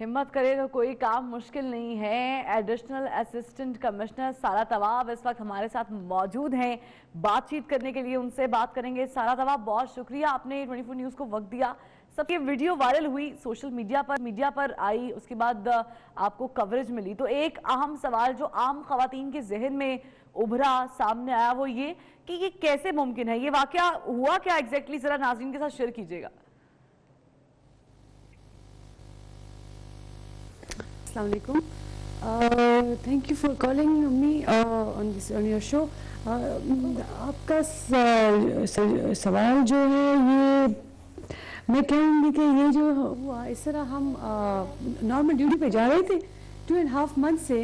हिम्मत करे तो कोई काम मुश्किल नहीं है। एडिशनल असिस्टेंट कमिश्नर सारा तवाब इस वक्त हमारे साथ मौजूद हैं। बातचीत करने के लिए उनसे बात करेंगे। सारा तवाब, बहुत शुक्रिया, आपने 24 न्यूज़ को वक्त दिया। सबकी वीडियो वायरल हुई, सोशल मीडिया पर आई, उसके बाद आपको कवरेज मिली, तो एक अहम सवाल जो आम खवातीन के जहन में उभरा, सामने आया, वो ये कि ये कैसे मुमकिन है, ये वाकया हुआ क्या एग्जैक्टली, जरा नाज़रीन के साथ शेयर कीजिएगा। Assalamualaikum. Thank you for calling me on your show. आपका सवाल जो है ये मैं कहूँगी कि ये जो हुआ इस तरह हम नॉर्मल ड्यूटी पे जा रहे थे 2.5 months से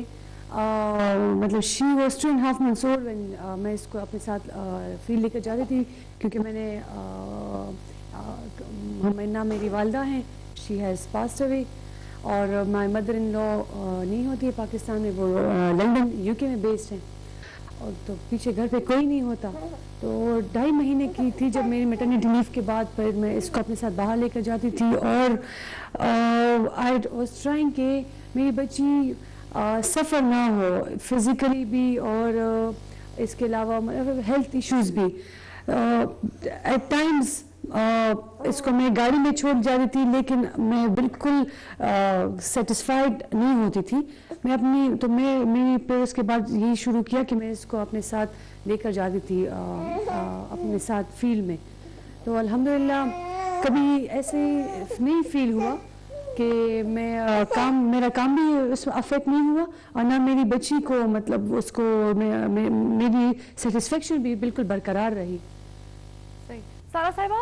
मतलब she was 2.5 months old when मैं इसको अपने साथ फील्ड लेकर जा रही थी, क्योंकि मैंने मन्ना मेरी वालदा हैं, she has passed away, और माय मदर इन लॉ नहीं होती है पाकिस्तान में, वो लंदन यूके में बेस्ड हैं, और तो पीछे घर पे कोई नहीं होता। तो 2.5 महीने की थी जब मेरी मैटरनिटी लीव के बाद फिर मैं इसको अपने साथ बाहर लेकर जाती थी, और आई वाज ट्राइंग कि मेरी बच्ची सफ़र ना हो फिज़िकली भी, और इसके अलावा हेल्थ इश्यूज़ भी। एट टाइम्स इसको मैं गाड़ी में छोड़ जा रही थी, लेकिन मैं बिल्कुल सेटिस्फाइड नहीं होती थी। मैंने फिर उसके बाद यही शुरू किया कि मैं इसको अपने साथ लेकर जाती थी अपने साथ फील्ड में। तो अल्हम्दुलिल्लाह कभी ऐसे नहीं फील हुआ कि मेरा काम भी उसमें अफेक्ट नहीं हुआ, और ना मेरी बच्ची को मतलब उसको मेरी सेटिस्फेक्शन भी बिल्कुल बरकरार रही। सारा साहिबा,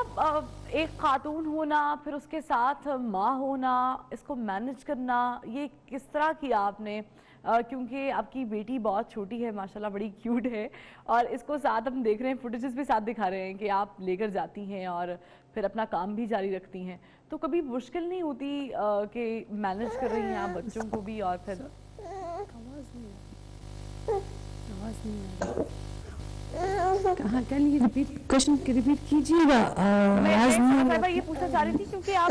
एक खातून होना, फिर उसके साथ माँ होना, इसको मैनेज करना, ये किस तरह किया आपने? क्योंकि आपकी बेटी बहुत छोटी है, माशाल्लाह बड़ी क्यूट है, और इसको साथ हम देख रहे हैं, फुटेजेस भी साथ दिखा रहे हैं कि आप लेकर जाती हैं और फिर अपना काम भी जारी रखती हैं। तो कभी मुश्किल नहीं होती कि मैनेज कर रही हैं आप बच्चों को भी, और फिर आवाज़ नहीं कहाँ क्या लिए क्वेश्चन रिपीट कीजिएगा। मैं ये पूछना चाह रही थी, क्योंकि आप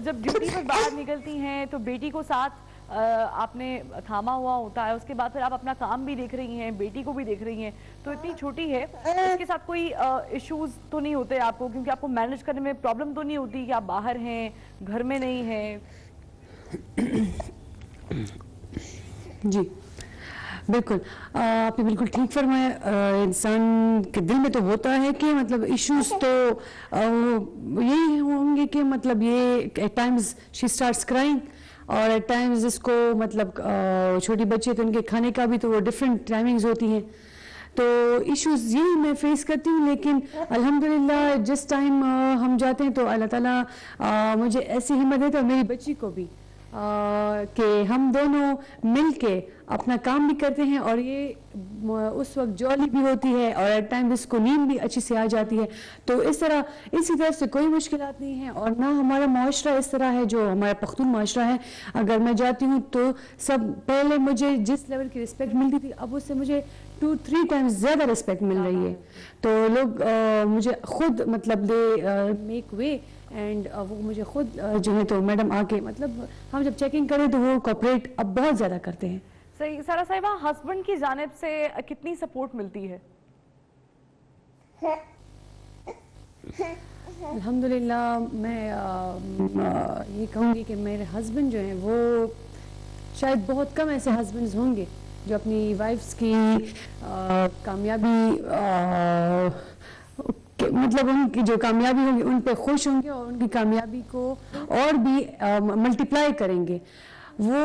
जब ड्यूटी पर बाहर निकलती हैं तो बेटी को साथ आपने थामा हुआ होता है, उसके बाद फिर आप अपना काम भी देख रही हैं, बेटी को भी देख रही हैं, तो इतनी छोटी है, इसके साथ कोई इश्यूज तो नहीं होते आपको? क्योंकि आपको मैनेज करने में प्रॉब्लम तो नहीं होती कि आप बाहर हैं, घर में नहीं हैं? जी बिल्कुल, आपने बिल्कुल ठीक फरमाया। इंसान के दिल में तो होता है कि मतलब इश्यूज तो यही होंगे कि मतलब ये at times she starts crying, और एट टाइम्स इसको मतलब छोटी बच्ची तो उनके खाने का भी तो वो डिफरेंट टाइमिंग्स होती हैं, तो इश्यूज यही मैं फेस करती हूँ। लेकिन अल्हम्दुलिल्लाह जिस टाइम हम जाते हैं तो अल्लाह ताला मुझे ऐसी हिम्मत देता है, मेरी बच्ची को भी, कि हम दोनों मिलके अपना काम भी करते हैं, और ये उस वक्त जॉली भी होती है, और एट टाइम इसको नींद भी अच्छी से आ जाती है। तो इस तरफ से कोई मुश्किलात नहीं है, और ना हमारा माशरा इस तरह है, जो हमारा पख्तून माशरा है, अगर मैं जाती हूँ तो सब पहले मुझे जिस लेवल की रिस्पेक्ट मिलती थी, अब उससे मुझे 2-3 टाइम्स ज़्यादा रिस्पेक्ट मिल रही है। तो लोग मुझे खुद मतलब दे मेक वे, एंड वो मुझे खुद जो है तो मैडम आके मतलब हम जब चेकिंग करें तो वो कोऑपरेट अब बहुत ज़्यादा करते हैं। सही। सारा साहिबा, हस्बैंड की जानिब से कितनी सपोर्ट मिलती है? अल्हम्दुलिल्लाह मैं ये कहूँगी कि मेरे हस्बैंड जो हैं वो शायद बहुत कम ऐसे हस्बैंड्स होंगे जो अपनी वाइफ्स की कामयाबी मतलब उनकी जो कामयाबी होगी उन पे खुश होंगे, और उनकी कामयाबी को और भी मल्टीप्लाई करेंगे। वो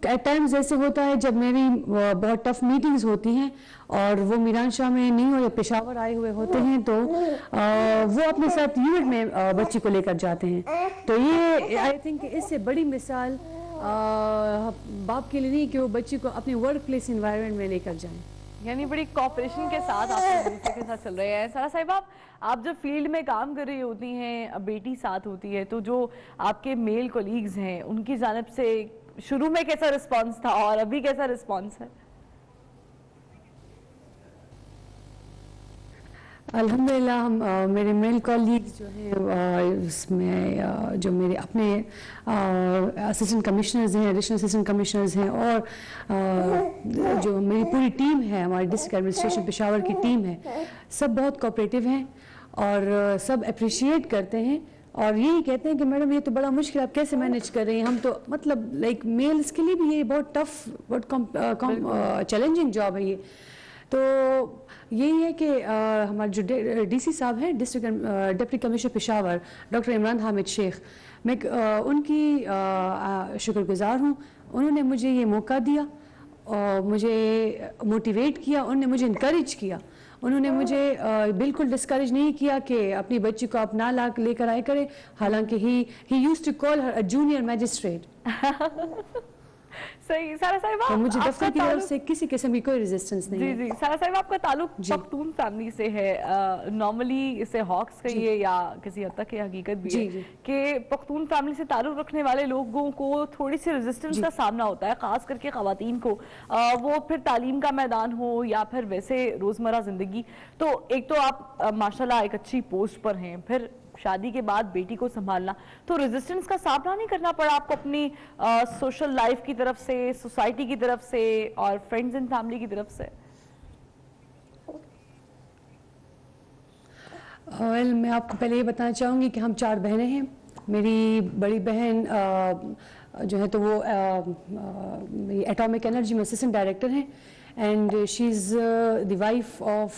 एट टाइम्स ऐसे होता है जब मेरी बहुत टफ मीटिंग्स होती हैं और वो मीरानशाह में नहीं हो या पेशावर आए हुए होते हैं, तो वो अपने साथ यूनिट में बच्ची को लेकर जाते हैं। तो ये आई थिंक इससे बड़ी मिसाल बाप के लिए नहीं कि वो बच्ची को अपने वर्क प्लेस इन्वायरमेंट में लेकर जाएं। यानी बड़ी कॉपरेशन के साथ आप एक दूसरे के साथ चल रहे हैं। सारा साहिबा, आप जब फील्ड में काम कर रही होती हैं, बेटी साथ होती है, तो जो आपके मेल कोलीग्स हैं उनकी जानिब से शुरू में कैसा रिस्पांस था और अभी कैसा रिस्पांस है? अल्हम्दुलिल्लाह हम मेरे मेल कॉलीग्स जो हैं उसमें जो मेरे अपने असिस्टेंट कमिश्नर्स हैं, एडिशनल असिस्टेंट कमिश्नर्स हैं और जो मेरी पूरी टीम है, हमारी डिस्ट्रिक्ट एडमिनिस्ट्रेशन पेशावर की टीम है, सब बहुत कोऑपरेटिव हैं और सब अप्रिशिएट करते हैं और यही कहते हैं कि मैडम ये तो बड़ा मुश्किल, आप कैसे मैनेज कर रही हैं, हम तो मतलब लाइक मेल्स के लिए भी ये बहुत टफ, बहुत चैलेंजिंग जॉब है ये। तो यही है कि हमारे जो डीसी साहब हैं, district deputy commissioner Peshawar doctor Imran Hamid Sheikh, मैं उनकी शुक्रगुजार हूँ। उन्होंने मुझे ये मौका दिया और मुझे मोटिवेट किया, उन्होंने मुझे इनकरेज किया, उन्होंने मुझे बिल्कुल डिस्करेज नहीं किया कि अपनी बच्ची को आप ना ला लेकर आए करें, हालांकि he used to call her a junior magistrate. सही। सारा साहिबा, तो मुझे दफ्तर की तरफ से किसी किस्म की कोई रेजिस्टेंस नहीं जी है। जी, सारा साहिबा आपका ताल्लुक पख्तून फैमिली से है। नॉर्मली इसे हॉक्स कहिए या किसी हद तक ये हकीकत भी है कि पख्तून फैमिली से ताल्लुक रखने वाले लोगों को थोड़ी सी रेजिस्टेंस का सामना होता है, खास करके खवातीन को, वो फिर तालीम का मैदान हो या फिर वैसे रोजमर्रा जिंदगी। तो एक तो आप माशाल्लाह एक अच्छी पोस्ट पर हैं, फिर शादी के बाद बेटी को संभालना, तो रेजिस्टेंस का सामना नहीं करना पड़ा आपको अपनी सोशल लाइफ की तरफ से, सोसाइटी की तरफ से और फ्रेंड्स एंड फैमिली की तरफ से? वेल मैं आपको पहले ये बताना चाहूँगी कि हम 4 बहनें हैं। मेरी बड़ी बहन जो है तो वो एटॉमिक एनर्जी में असिस्टेंट डायरेक्टर हैं and she's the wife of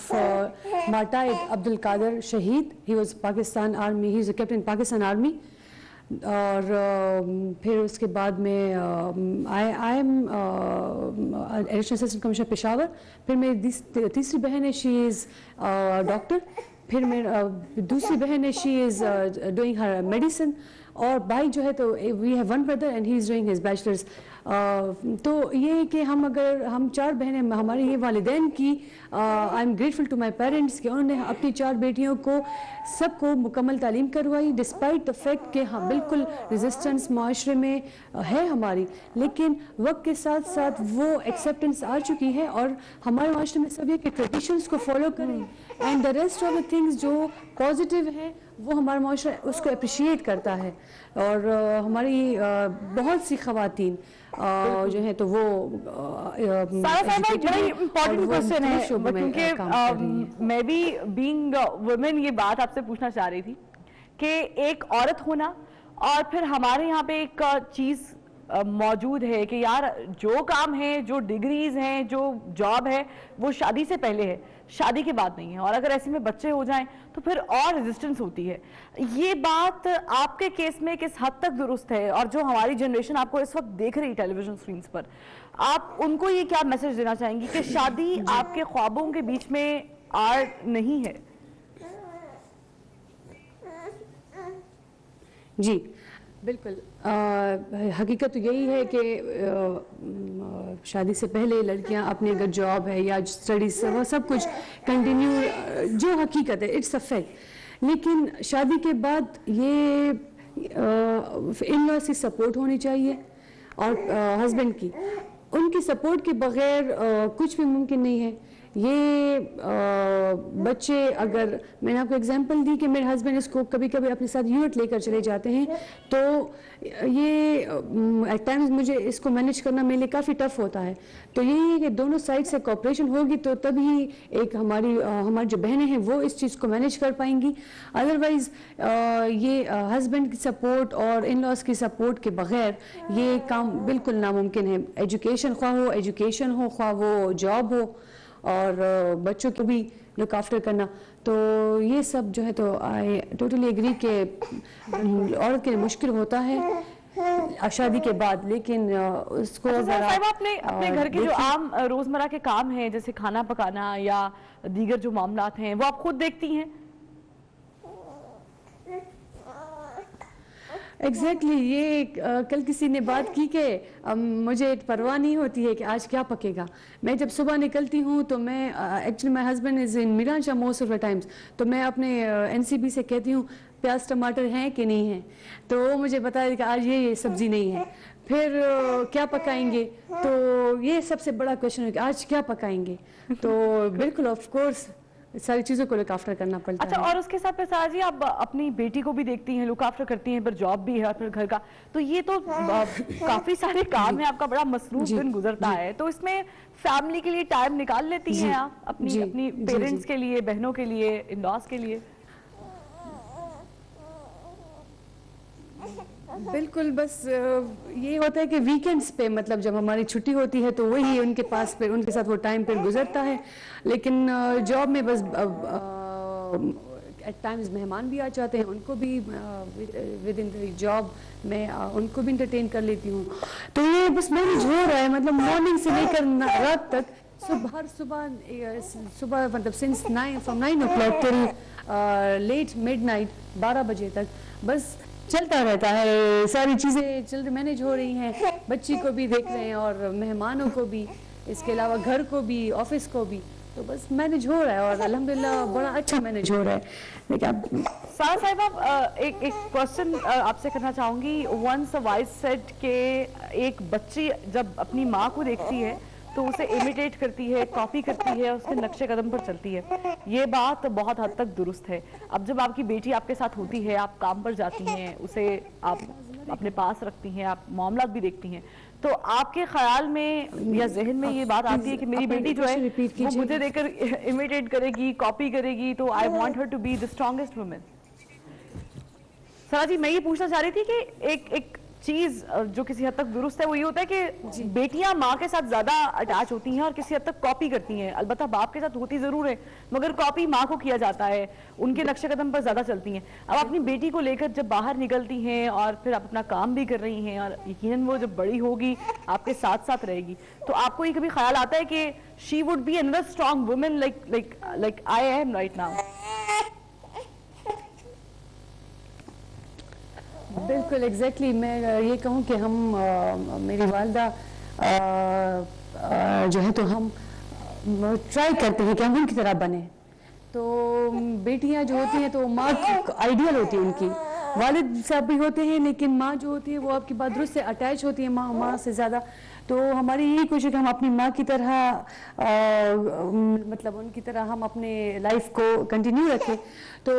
Martyred Abdul Qadir Shaheed. He was Pakistan Army, he was a captain in Pakistan Army. और फिर उसके बाद में I am additional assistant commissioner Peshawar. फिर मेरी तीसरी बहन है, शी इज़ डॉक्टर। फिर मेरी दूसरी बहन है, she is doing her medicine. और भाई जो है तो we have one brother and he is doing his bachelors. तो ये कि हम 4 बहनें, हमारे ये वालिदैन की I am grateful to my parents कि उन्होंने अपनी 4 बेटियों को सबको मुकम्मल तालीम करवाई, डिस्पाइट द फैक्ट कि हाँ बिल्कुल रेजिस्टेंस माशरे में है हमारी, लेकिन वक्त के साथ साथ वो एक्सेप्टेंस आ चुकी है और हमारे माशरे में सब ये कि ट्रेडिशंस को फॉलो करें and the rest of the things जो पॉजिटिव है वो हमारा माशरा उसको अप्रिशिएट करता है। और हमारी बहुत सी ख़वातीन जो है तो वो इम्पोर्टेंट क्वेश्चन है, क्योंकि मैं भी बीइंग वुमेन ये बात आपसे पूछना चाह रही थी कि एक औरत होना और फिर हमारे यहाँ पे एक चीज मौजूद है कि यार जो काम है, जो डिग्रीज हैं, जो जॉब है वो शादी से पहले है, शादी के बाद नहीं है, और अगर ऐसे में बच्चे हो जाएं तो फिर और रेजिस्टेंस होती है। ये बात आपके केस में किस हद तक दुरुस्त है? और जो हमारी जनरेशन आपको इस वक्त देख रही टेलीविजन स्क्रीन पर, आप उनको ये क्या मैसेज देना चाहेंगी कि शादी आपके ख्वाबों के बीच में आर्ट नहीं है? जी बिल्कुल, हकीकत तो यही है कि शादी से पहले लड़कियां अपनी अगर जॉब है या स्टडीज वो सब कुछ कंटिन्यू, जो हकीकत है इट्स अ फैक्ट। लेकिन शादी के बाद ये इन लॉज की सपोर्ट होनी चाहिए और हस्बैंड की, उनकी सपोर्ट के बगैर कुछ भी मुमकिन नहीं है। ये बच्चे, अगर मैंने आपको एग्जांपल दी कि मेरे हस्बैंड इसको कभी कभी अपने साथ यूनिट लेकर चले जाते हैं, तो ये एट टाइम्स मुझे इसको मैनेज करना मेरे लिए काफ़ी टफ होता है। तो यही है कि दोनों साइड से कोऑपरेशन होगी तो तभी एक हमारी जो बहनें हैं वो इस चीज़ को मैनेज कर पाएंगी। अदरवाइज़ ये हस्बैंड की सपोर्ट और इन लॉज की सपोर्ट के बगैर ये काम बिल्कुल नामुमकिन है। एजुकेशन ख्वाह वो जॉब हो और बच्चों को भी लुक आफ्टर करना, तो ये सब जो है तो आई टोटली एग्री कि औरत के लिए मुश्किल होता है शादी के बाद। लेकिन उसको अपने घर के जो आम रोजमर्रा के काम हैं, जैसे खाना पकाना या दीगर जो मामलात हैं, वो आप खुद देखती हैं? एग्जैक्टली ये कल किसी ने बात की कि मुझे परवाह नहीं होती है कि आज क्या पकेगा। मैं जब सुबह निकलती हूँ तो मैं actually my husband is in Miranshah most of the times, तो मैं अपने एनसीबी से कहती हूँ प्याज टमाटर हैं कि नहीं हैं, तो वो मुझे बता देगा आज ये सब्ज़ी नहीं है। फिर क्या पकाएंगे, तो ये सबसे बड़ा क्वेश्चन है कि आज क्या पकाएंगे। तो बिल्कुल ऑफ कोर्स सारी चीज़ों को लुक आफ्टर करना पड़ता अच्छा, है। और उसके साथ फिर सारा जी आप अपनी बेटी को भी देखती हैं, लुक आफ्टर करती हैं, फिर जॉब भी है और फिर घर का, तो ये तो काफी सारे काम है, आपका बड़ा मसरूफ जी, दिन गुजरता है, तो इसमें फैमिली के लिए टाइम निकाल लेती हैं आप अपनी जी, अपनी जी, पेरेंट्स जी। के लिए, बहनों के लिए, इन-लॉज के लिए? बिल्कुल, बस ये होता है कि वीकेंड्स पे मतलब जब हमारी छुट्टी होती है तो वही उनके पास फिर उनके साथ वो टाइम फिर गुजरता है, लेकिन जॉब में बस एट टाइम्स मेहमान भी आ जाते हैं, उनको भी विद इन द जॉब मैं उनको भी इंटरटेन कर लेती हूँ, तो ये बस मैनेज हो रहा है, मतलब मॉर्निंग से लेकर रात तक, सुबह मतलब since 9 from 9 o'clock till late midnight 12 बजे तक बस चलता रहता है, सारी चीज़ें मैनेज हो रही हैं, बच्ची को भी देख रहे हैं और मेहमानों को भी, इसके अलावा घर को भी, ऑफिस को भी, तो बस मैनेज हो रहा है और अल्हम्दुलिल्लाह बड़ा अच्छा मैनेज हो रहा है। लेकिन अब सारा साहिबा, एक क्वेश्चन आपसे करना चाहूंगी। वंस वाइस सेड के एक बच्ची जब अपनी माँ को देखती है तो उसे इमिटेट करती है, कॉपी करती है, उसके नक्शे कदम पर चलती है, ये बात बहुत हद तक दुरुस्त है। अब जब आपकी बेटी आपके साथ होती है, आप काम पर जाती हैं, उसे आप अपने पास रखती हैं, आप मामलात भी देखती हैं, तो आपके ख्याल में या जहन में ये बात आती है कि मेरी बेटी जो है वो मुझे देखकर इमिटेट करेगी, कॉपी करेगी, तो I want her to be the strongest women? Sara ji, मैं ये पूछना चाह रही थी कि एक चीज जो किसी हद तक दुरुस्त है वो ये होता है कि बेटियां माँ के साथ ज्यादा अटैच होती हैं और किसी हद तक कॉपी करती हैं, अलबत्ता बाप के साथ होती जरूर है मगर कॉपी माँ को किया जाता है, उनके नक्शे कदम पर ज्यादा चलती हैं। अब अपनी बेटी को लेकर जब बाहर निकलती हैं और फिर आप अपना काम भी कर रही हैं और यकीनन वो जब बड़ी होगी आपके साथ साथ रहेगी, तो आपको ये कभी ख्याल आता है कि she would be another strong women like I am right now? बिल्कुल एग्जैक्टली मैं ये कहूँ कि हम मेरी वालदा जो है तो हम ट्राई करते हैं कि हम उनकी तरह बने, तो बेटियां जो होती हैं तो माँ आइडियल होती है उनकी, वालिद साहब भी होते हैं लेकिन माँ जो होती है वो आपकी बात दुरुस्त से अटैच होती है माँ से ज़्यादा, तो हमारी यही कोशिश है कि हम अपनी माँ की तरह मतलब उनकी तरह हम अपने लाइफ को कंटिन्यू रखें, तो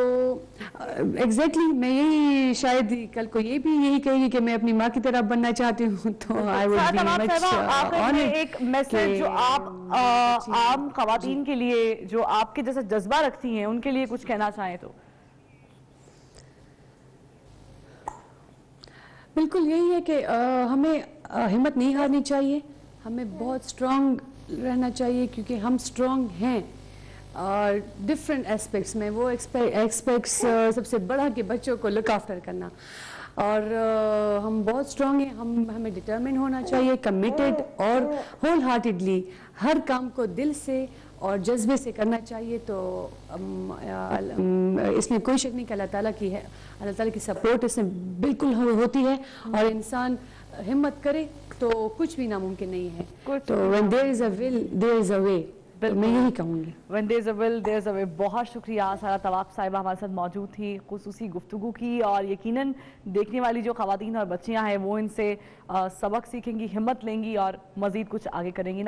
एग्जैक्टली मैं यही शायद कल को ये भी यही कहेगी कि मैं अपनी माँ की तरह बनना चाहती हूँ, तो I would be much honoured. एक मैसेज जो आप आम खवातीन के लिए जो आपके जैसा जज्बा रखती हैं उनके लिए कुछ कहना चाहें तो? बिल्कुल यही है कि हमें हिम्मत नहीं हारनी चाहिए, हमें बहुत स्ट्रांग रहना चाहिए क्योंकि हम स्ट्रांग हैं डिफरेंट एस्पेक्ट्स में, वो एस्पेक्ट्स सबसे बड़ा कि बच्चों को लुक आफ्टर करना, और हम बहुत स्ट्रांग हैं, हमें डिटरमिन होना चाहिए, कमिटेड और होल हार्टेडली हर काम को दिल से और जज्बे से करना चाहिए, तो इसमें कोई शक नहीं कि अल्लाह ताला की है, अल्लाह ताला की सपोर्ट इसमें बिल्कुल होती है, और इंसान हिम्मत करे तो कुछ भी नामुमकिन नहीं है, तो when there is a will there is a way, मैं यही कहूँगी। When there is a will there is a way। बहुत शुक्रिया सारा तवाब साहिबा हमारे साथ मौजूद थी खुसूसी गुफ्तगू की, और यकीनन देखने वाली जो ख़वातीन और बच्चियाँ हैं वो इनसे सबक सीखेंगी, हिम्मत लेंगी और मज़ीद कुछ आगे करेंगी।